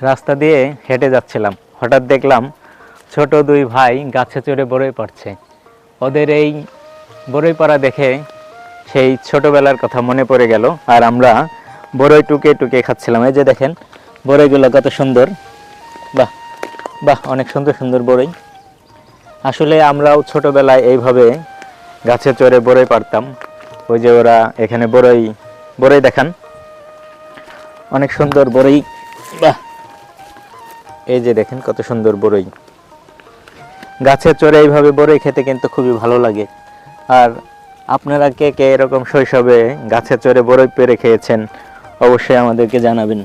রাস্তা দিয়ে হেঁটে যাচ্ছিলাম, হঠাৎ দেখলাম ছোট দুই ভাই গাছে চড়ে বড়ই পাড়ছে। ওদের এই বড়ই পাড়া দেখে সেই ছোটবেলার কথা মনে পড়ে গেল। আর আমরা বড়ই টুকে টুকে খাচ্ছিলাম। এই যে দেখেন বড়ইগুলো কত সুন্দর, বাহ বাহ, অনেক সুন্দর সুন্দর বড়ই। আসলে আমরাও ছোটবেলায় এইভাবে গাছে চড়ে বড়ই পাড়তাম। ওই যে ওরা এখানে বড়ই বড়ই দেখান, অনেক সুন্দর বড়ই, বাহ, এই যে দেখেন কত সুন্দর বড়ই। গাছে চড়ে এইভাবে বড়ই খেতে কিন্তু খুবই ভালো লাগে। আর আপনারা কে কে এরকম শৈশবে গাছে চড়ে বড়ই পেড়ে খেয়েছেন অবশ্যই আমাদেরকে জানাবেন।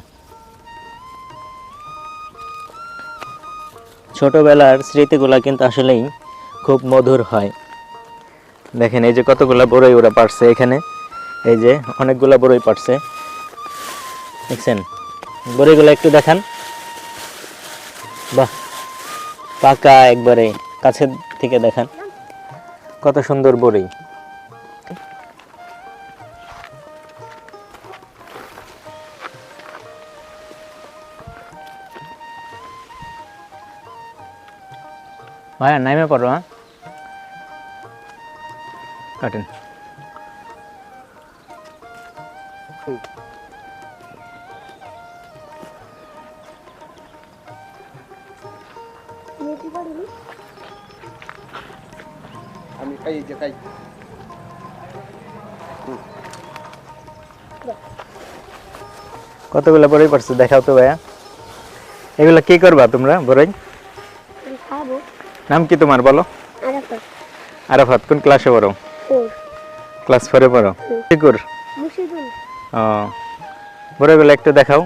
ছোটবেলার স্মৃতিগুলা কিন্তু আসলেই খুব মধুর হয়। দেখেন এই যে কতগুলা বড়ই ওরা পারছে এখানে, এই যে অনেকগুলা বড়ই পারছে, দেখছেন? বড়ইগুলো একটু দেখান, বাহ, পাকা একবারে, কাছে থেকে দেখান কত সুন্দর বড়ই। ভাইয়া নাইমে পড়ো, হ্যাঁ কাটেন। আমি খাই, যে খাই। কতগুলা বড়ই পারছো দেখাও তো ভাইয়া। এগুলা কি করবা তোমরা বড়ই? নাম কি তোমার বলো? আরাফাত। কোন ক্লাসে পড়ো? ক্লাস 4 এ পড়ো। শিকুর। ও, বড়ইগুলো একটু দেখাও।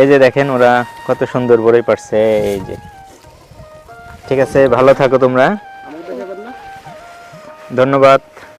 এই যে দেখেন ওরা কত সুন্দর বড়ই পারছে। এই যে, ঠিক আছে, ভালো থাকো তোমরা, ধন্যবাদ।